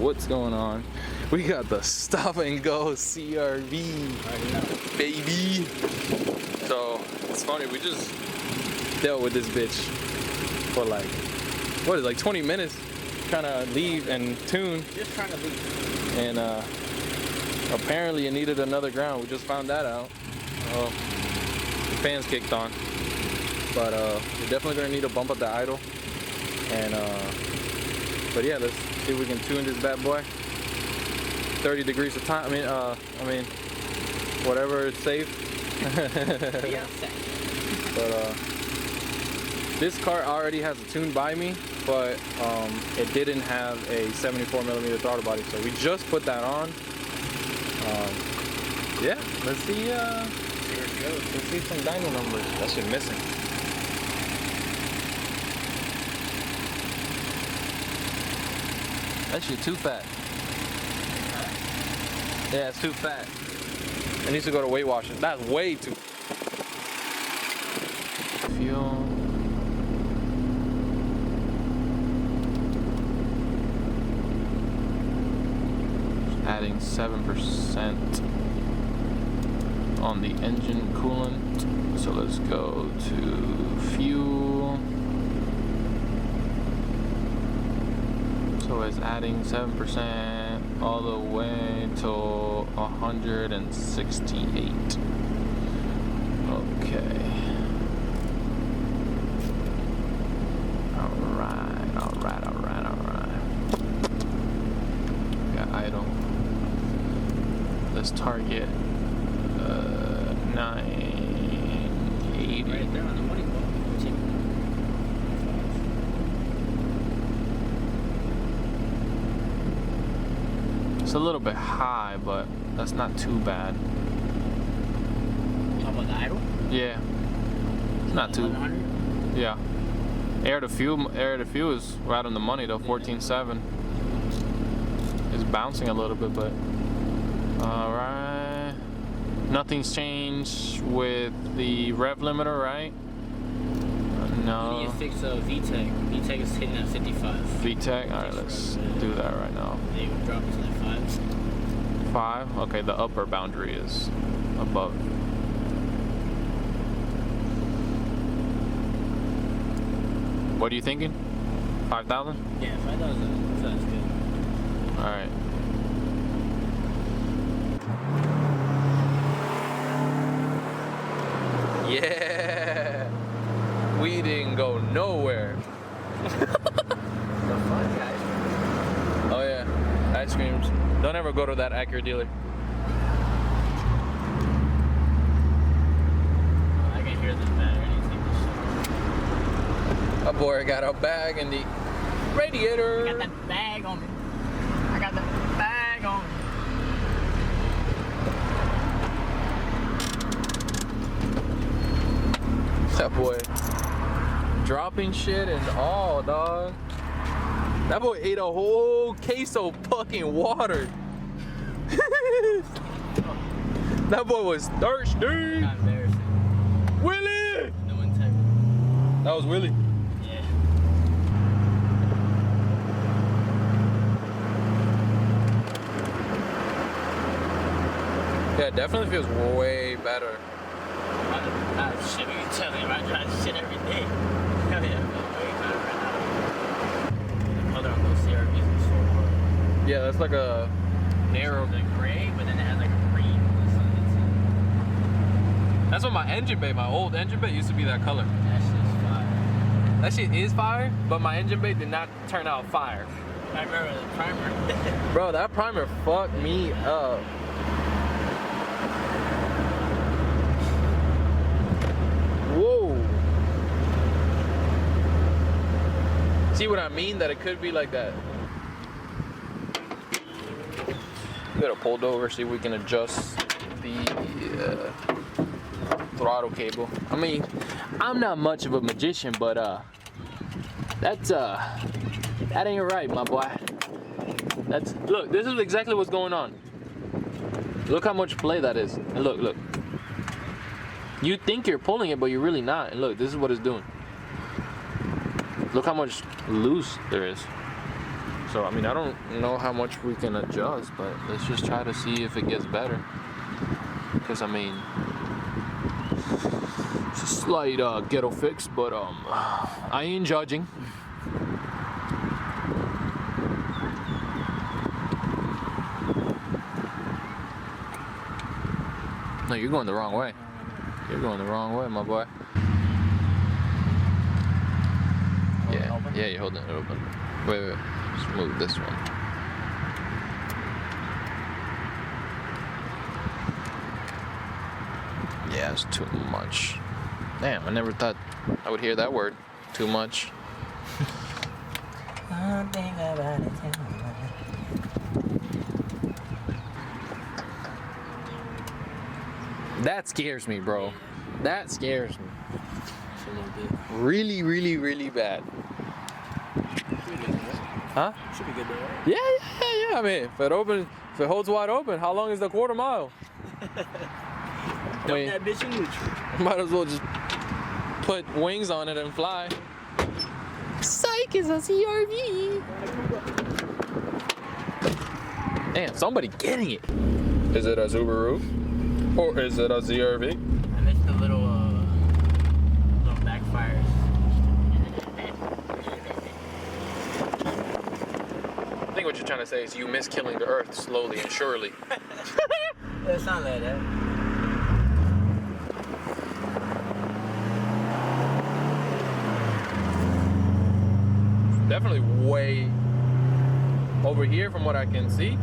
what's going on. We got the stop and go CRV, baby. So it's funny, we just dealt with this bitch for like, what is it, like 20 minutes trying to leave and tune. Just trying to leave. And apparently it needed another ground. We just found that out. The fans kicked on. But we're definitely gonna need to bump up the idle. And but yeah, let's see if we can tune this bad boy. 30 degrees of time. I mean, whatever is safe. Yeah, safe. But this car already has a tune by me, but it didn't have a 74mm throttle body, so we just put that on. Yeah, let's see. Here it goes. Let's see some dyno numbers. That shit missing. That shit too fat. Yeah, it's too fat. It needs to go to weight washing. That's way too. Fuel. Adding 7% on the engine coolant. So let's go to fuel. So it's adding 7% all the way to 168. Okay. Alright. Got idle. Let's target 980. Right there on the money ball. It's a little bit high, but that's not too bad. How about the idle? Yeah. It's not too. 1100? Yeah. Air to fuel is right on the money though. 14.7. It's bouncing a little bit, but all right. Nothing's changed with the rev limiter, right? No. You need to fix VTEC. VTEC is hitting at 55. VTEC. All right, let's do that right now. Then you drop it to like 5. 5. Okay, the upper boundary is above. What are you thinking? 5,000? Yeah, 5,000 sounds good. All right. Yeah. We didn't go nowhere. The fun guys. Oh yeah, ice creams. Don't ever go to that Acura dealer. I can hear the battery. A boy got a bag in the radiator. I got that bag on me. I got that bag on me. That boy dropping shit and all, dog. That boy ate a whole case of fucking water. That boy was thirsty. Not embarrassing. Willie! No integrity. That was Willie. Yeah. Yeah, it definitely feels way better. Shit, you tell me, I drive shit every day. Hell yeah, way better right now. The color on those CRVs is so hard. Yeah, that's like a narrow. It's like gray, but then it has like a green. That's what my engine bay, my old engine bay used to be that color. That shit's fire. That shit is fire, but my engine bay did not turn out fire. I remember the primer. Bro, that primer fucked me up. Whoa. See what I mean? That it could be like that. We gotta pull over, see if we can adjust the throttle cable. I mean, I'm not much of a magician, but that ain't right, my boy. Look, this is exactly what's going on. Look how much play that is. And look. You think you're pulling it, but you're really not. And look, this is what it's doing. Look how much loose there is. So I mean, I don't know how much we can adjust, but let's just try to see if it gets better. Because I mean, it's a slight ghetto fix, but I ain't judging. No, you're going the wrong way. You're going the wrong way, my boy. Yeah, you're holding it open. Wait. Just move this one. Yeah, it's too much. Damn, I never thought I would hear that word. Too much. One thing about it, That scares me, bro. That scares me. a little bit. Really, really, really bad. Huh? Should be good though, right? Yeah. I mean, if it holds wide open, how long is the quarter mile? Dump that bitch in neutral. Might as well just put wings on it and fly. Psych, is a CRV. Damn, somebody getting it. Is it a Subaru? Or is it a CRV? I missed the little backfires. I think what you're trying to say is you miss killing the earth slowly and surely. It's not like that. Definitely way over here from what I can see,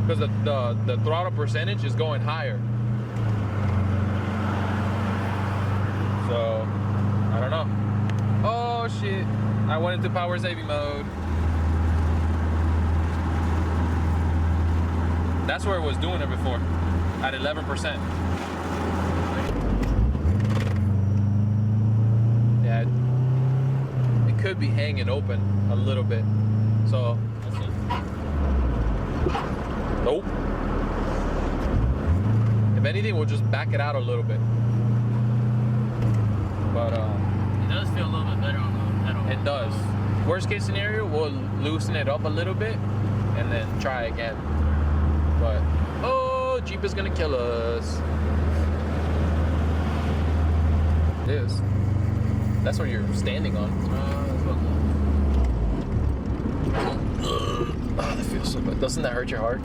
because the throttle percentage is going higher. So I don't know. Oh shit, I went into power saving mode. That's where it was doing it before, at 11%. Yeah, it could be hanging open a little bit. So, nope. If anything, we'll just back it out a little bit. But It does feel a little bit better on the pedal. it does. Worst case scenario, we'll loosen it up a little bit and then try again. But oh, Jeep is gonna kill us. It is. That's what you're standing on. Oh, that feels so bad. Doesn't that hurt your heart?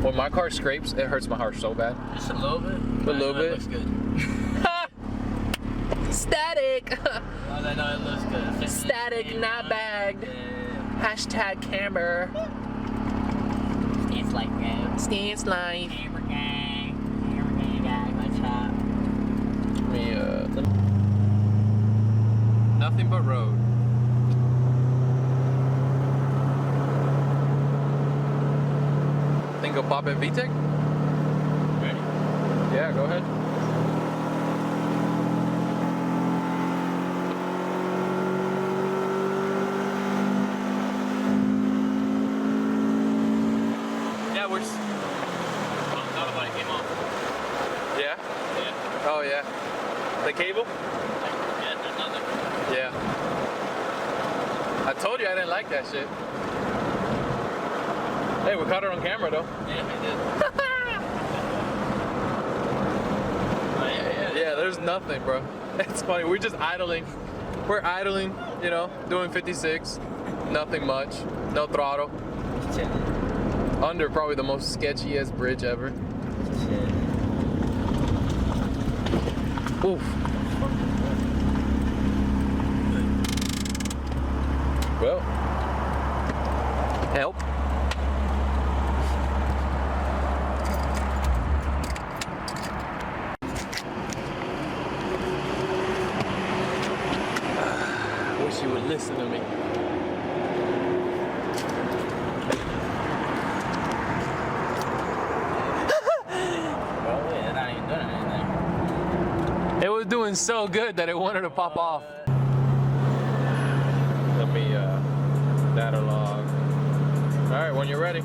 When my car scrapes, it hurts my heart so bad. Just a little bit. A little bit. It looks good. Static. I know it looks good. Static, not bagged. Hashtag camera. Stance like gang. Stance line. Camera gang. Camera gang, guys. What's up? Nothing but road. Think of pop in VTEC? Ready? Yeah, go ahead. Yeah, we're. Thought about it came off. Yeah? Yeah. Oh, yeah. The cable? Yeah, there's nothing. Yeah. I told you I didn't like that shit. Hey, we caught it on camera though. Yeah, I did. Oh, yeah. Yeah, there's nothing, bro. It's funny. We're just idling. We're idling, you know, doing 56. Nothing much. No throttle. Chill. Under probably the most sketchiest bridge ever. Oof. Well, help. Wish you would listen to me. It was doing so good that it wanted to pop off. Let me data log. All right, when you're ready.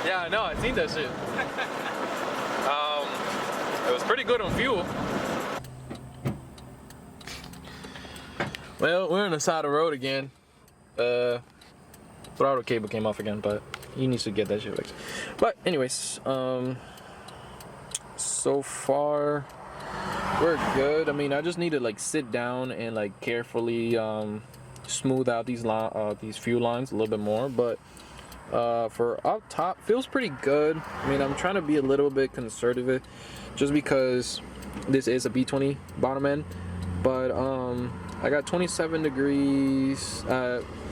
Yeah, I know. I seen that shit. It was pretty good on fuel. Well, we're on the side of the road again. Throttle cable came off again, but he needs to get that shit fixed. But anyways, so far we're good. I mean, I just need to like sit down and like carefully smooth out these fuel lines a little bit more. But for up top, feels pretty good. I mean, I'm trying to be a little bit conservative, just because this is a B20 bottom end. But I got 27 degrees.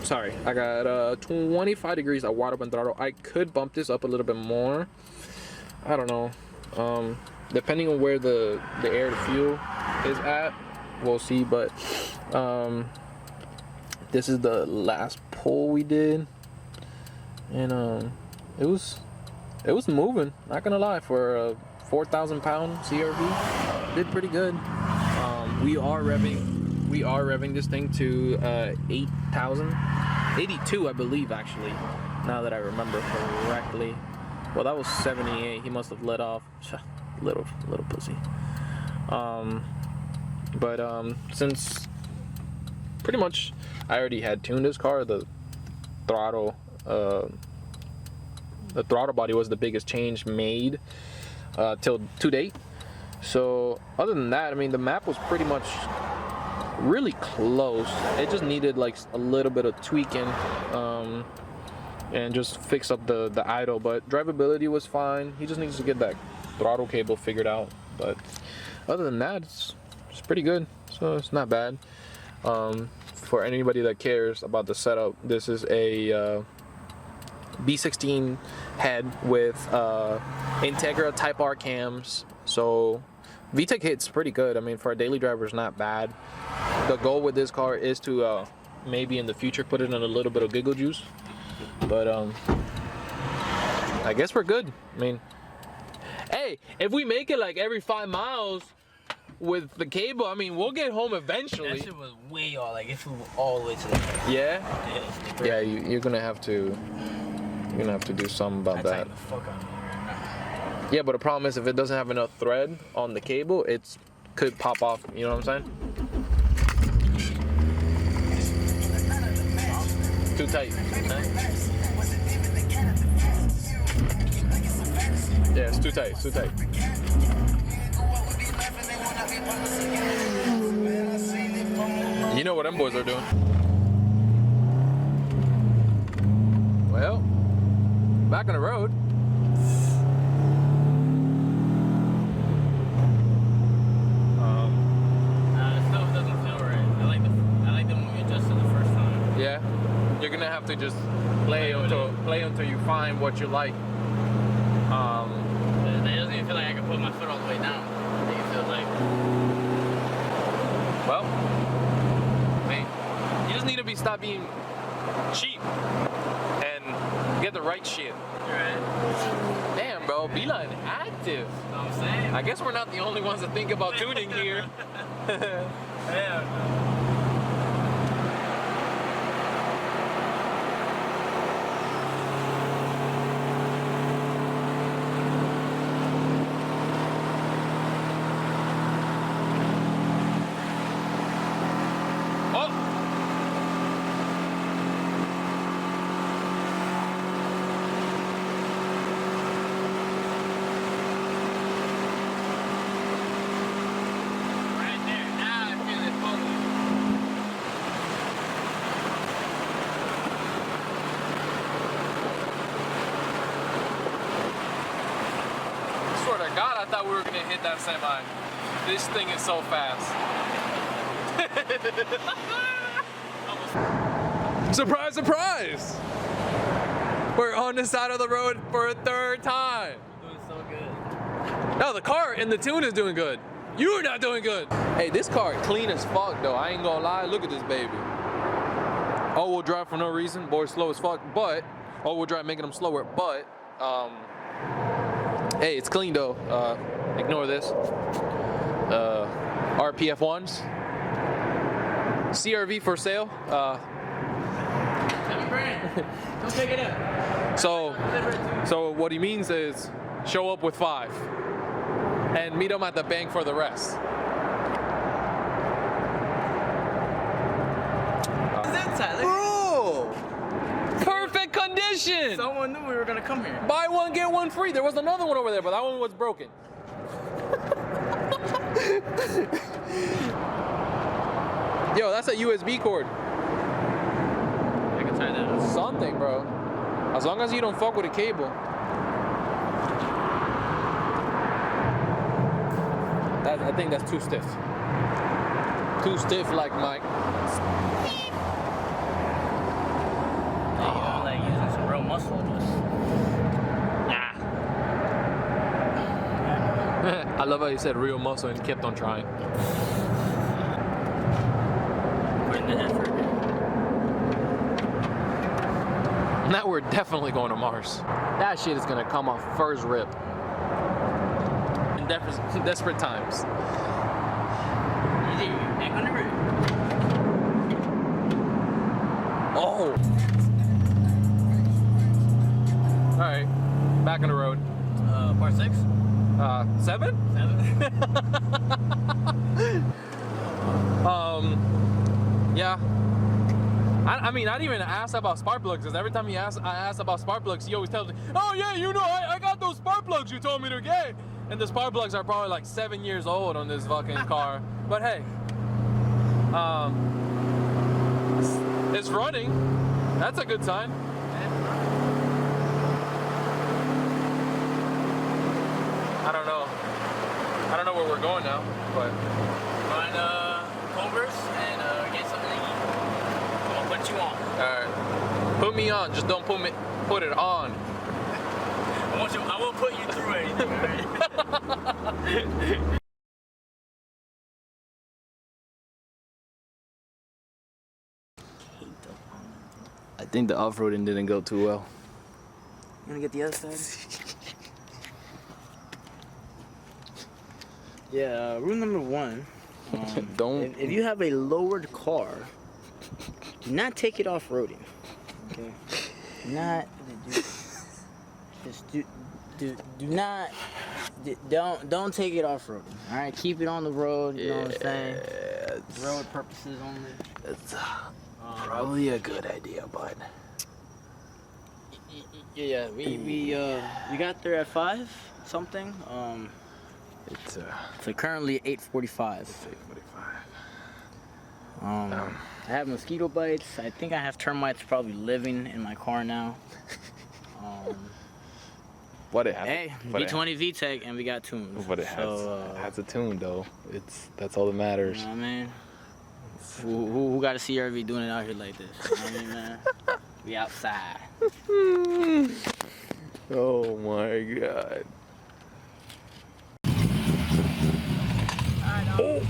Sorry, I got 25 degrees at wide open throttle. I could bump this up a little bit more. I don't know. Depending on where the air to fuel is at, we'll see. But this is the last pull we did, and it was moving. Not gonna lie, for a 4,000 pound CRV, did pretty good. We are revving this thing to 8,000, 82 I believe actually, now that I remember correctly. Well, that was 78. He must have let off. Little pussy. But since pretty much I already had tuned this car, the throttle body was the biggest change made till to date. So other than that, I mean, the map was pretty much really close. It just needed like a little bit of tweaking and just fix up the idle, but drivability was fine. He just needs to get that throttle cable figured out. But other than that, it's pretty good, so it's not bad. For anybody that cares about the setup, this is a B16 head with Integra Type R cams, so VTEC hits pretty good. I mean, for a daily driver, it's not bad. The goal with this car is to maybe in the future put it in a little bit of giggle juice, but I guess we're good. I mean, hey, if we make it like every 5 miles with the cable, I mean, we'll get home eventually. That shit was way all, like, it flew all the way to the Yeah? Yeah, you're gonna have to do something about that. The fuck out of here right now. Yeah, but the problem is if it doesn't have enough thread on the cable, it could pop off, you know what I'm saying? Too tight. Yeah, it's too tight, it's too tight. You know what them boys are doing. Well, back on the road. It still doesn't feel right. I like the one we adjusted the first time. Yeah, you're gonna have to just play until you find what you like. It doesn't even feel like I can put my foot all the way down. I think it feels like. Well, man, you just need to stop being cheap and get the right shit. Right. Damn, bro, Beeline active. You know what I'm saying? I guess we're not the only ones that think about tuning here. Yeah. God, I thought we were gonna hit that semi. This thing is so fast. Surprise, surprise! We're on the side of the road for a third time. You're doing so good. No, the car and the tune is doing good. You're not doing good. Hey, this car clean as fuck though. I ain't gonna lie. Look at this baby. All-wheel drive for no reason. Boy, slow as fuck. But all-wheel drive making them slower. But hey, it's clean though. Ignore this. RPF ones. CRV for sale. Don't pick it up. So So what he means is show up with 5 and meet him at the bank for the rest. Bro! Perfect condition! Someone knew we were gonna come here. Buy one, get one free. There was another one over there, but that one was broken. Yo, that's a USB cord. I can tie that up. Something, bro. As long as you don't fuck with a cable. I think that's too stiff. Too stiff like Mike. Hey, you know, like using some real muscle, just I love how you said real muscle and kept on trying. put in the effort. Now we're definitely going to Mars. That shit is gonna come off first rip. In desperate times. Easy, back on the road. Oh! Alright, back on the road. Part 6? 7? 7? Yeah. I mean, I didn't even ask about spark plugs, because every time I ask about spark plugs, he always tells me, oh yeah, you know, I got those spark plugs you told me to get. And the spark plugs are probably like 7 years old on this fucking car. But hey, it's running. That's a good sign. I don't know. I don't know where we're going now, but Find Converse and get something to eat. I'm gonna put you on. alright. Put me on, just don't put it on. I won't put you through anything, alright? I think the off-roading didn't go too well. You wanna get the other side? Yeah, rule number 1. Don't. If you have a lowered car, do not take it off-roading. Okay? Don't take it off-roading. All right, keep it on the road. You know what I'm saying? Road purposes only. It's probably a good idea, bud. Yeah, we got there at 5 something. It's So currently 8:45. 8:45. I have mosquito bites. I think I have termites probably living in my car now. What it has? Hey, B20 VTEC, and we got tunes. But it has a tune though. That's all that matters. You know what I mean? Who got a CRV doing it out here like this? You know what I mean, man? We outside. Oh my god. All right,